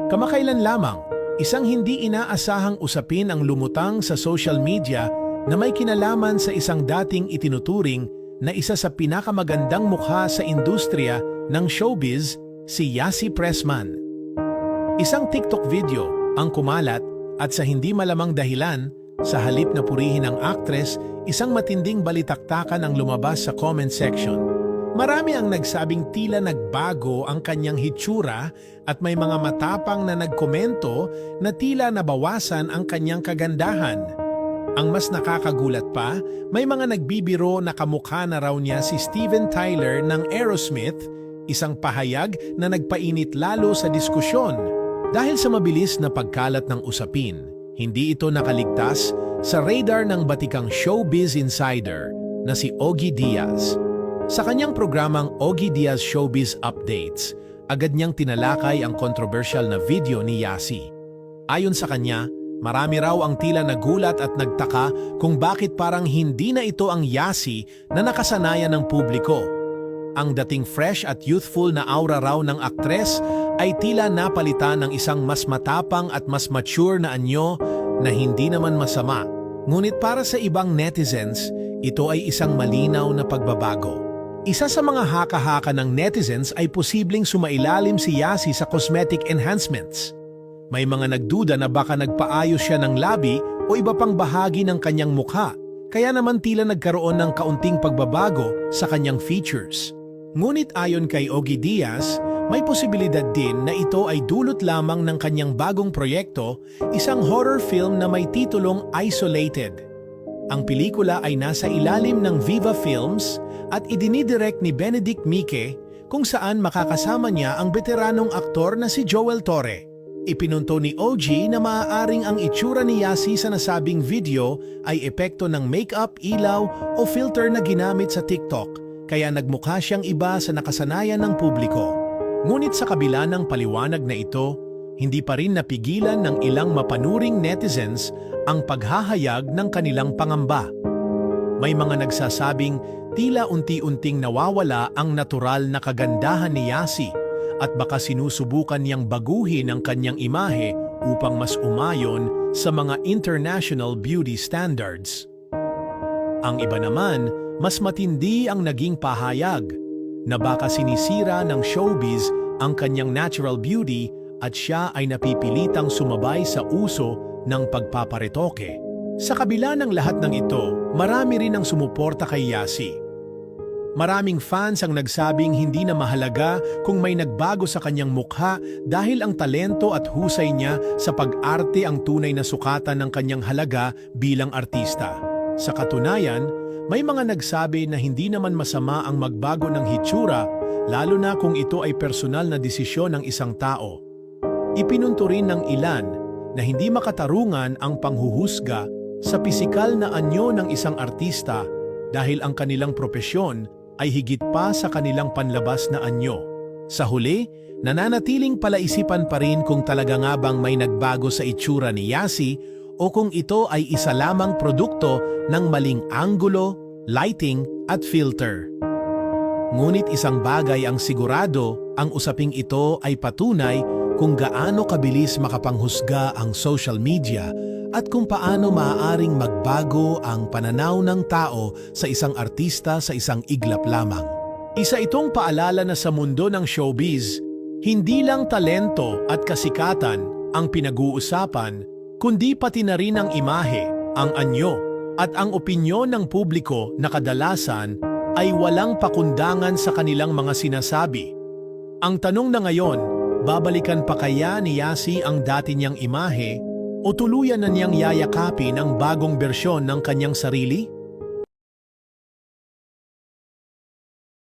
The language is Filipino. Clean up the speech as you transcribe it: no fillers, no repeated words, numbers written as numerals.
Kamakailan lamang, isang hindi inaasahang usapin ang lumutang sa social media na may kinalaman sa isang dating itinuturing na isa sa pinakamagandang mukha sa industriya ng showbiz, si Yassi Pressman. Isang TikTok video ang kumalat at sa hindi malamang dahilan, sa halip na purihin ang aktres, isang matinding balitaktakan ang lumabas sa comment section. Marami ang nagsabing tila nagbago ang kanyang hitsura at may mga matapang na nagkomento na tila nabawasan ang kanyang kagandahan. Ang mas nakakagulat pa, may mga nagbibiro na kamukha na raw niya si Steven Tyler ng Aerosmith, isang pahayag na nagpainit lalo sa diskusyon. Dahil sa mabilis na pagkalat ng usapin, hindi ito nakaligtas sa radar ng batikang showbiz insider na si Ogie Diaz. Sa kanyang programang Ogie Diaz Showbiz Updates, agad niyang tinalakay ang kontrobersyal na video ni Yassi. Ayon sa kanya, marami raw ang tila nagulat at nagtaka kung bakit parang hindi na ito ang Yassi na nakasanayan ng publiko. Ang dating fresh at youthful na aura raw ng aktres ay tila napalitan ng isang mas matapang at mas mature na anyo na hindi naman masama. Ngunit para sa ibang netizens, ito ay isang malinaw na pagbabago. Isa sa mga haka-haka ng netizens ay posibleng sumailalim si Yassi sa cosmetic enhancements. May mga nagduda na baka nagpaayos siya ng labi o iba pang bahagi ng kanyang mukha, kaya naman tila nagkaroon ng kaunting pagbabago sa kanyang features. Ngunit ayon kay Ogie Diaz, may posibilidad din na ito ay dulot lamang ng kanyang bagong proyekto, isang horror film na may titulong Isolated. Ang pelikula ay nasa ilalim ng Viva Films at idinidirect ni Benedict Mike kung saan makakasama niya ang veteranong aktor na si Joel Torre. Ipinunto ni OG na maaaring ang itsura ni Yassi sa nasabing video ay epekto ng makeup, ilaw o filter na ginamit sa TikTok, kaya nagmukha siyang iba sa nakasanayan ng publiko. Ngunit sa kabila ng paliwanag na ito, hindi pa rin napigilan ng ilang mapanuring netizens ang paghahayag ng kanilang pangamba. May mga nagsasabing tila unti-unting nawawala ang natural na kagandahan ni Yassi at baka sinusubukan niyang baguhin ang kanyang imahe upang mas umayon sa mga international beauty standards. Ang iba naman, mas matindi ang naging pahayag na baka sinisira ng showbiz ang kanyang natural beauty at siya ay napipilitang sumabay sa uso ng pagpaparetoke. Sa kabila ng lahat ng ito, marami rin ang sumuporta kay Yassi. Maraming fans ang nagsabing hindi na mahalaga kung may nagbago sa kanyang mukha dahil ang talento at husay niya sa pag-arte ang tunay na sukatan ng kanyang halaga bilang artista. Sa katunayan, may mga nagsabi na hindi naman masama ang magbago ng hitsura, lalo na kung ito ay personal na desisyon ng isang tao. Ipinunto rin ng ilan na hindi makatarungan ang panghuhusga sa pisikal na anyo ng isang artista dahil ang kanilang propesyon ay higit pa sa kanilang panlabas na anyo. Sa huli, nananatiling palaisipan pa rin kung talaga nga bang may nagbago sa itsura ni Yassi o kung ito ay isa lamang produkto ng maling anggulo, lighting at filter. Ngunit isang bagay ang sigurado, ang usaping ito ay patunay kung gaano kabilis makapanghusga ang social media at kung paano maaaring magbago ang pananaw ng tao sa isang artista sa isang iglap lamang. Isa itong paalala na sa mundo ng showbiz, hindi lang talento at kasikatan ang pinag-uusapan, kundi pati na rin ang imahe, ang anyo, at ang opinyon ng publiko na kadalasan ay walang pakundangan sa kanilang mga sinasabi. Ang tanong na ngayon, babalikan pa kaya ni Yassi ang dati niyang imahe o tuluyan na niyang yayakapin ang bagong bersyon ng kanyang sarili?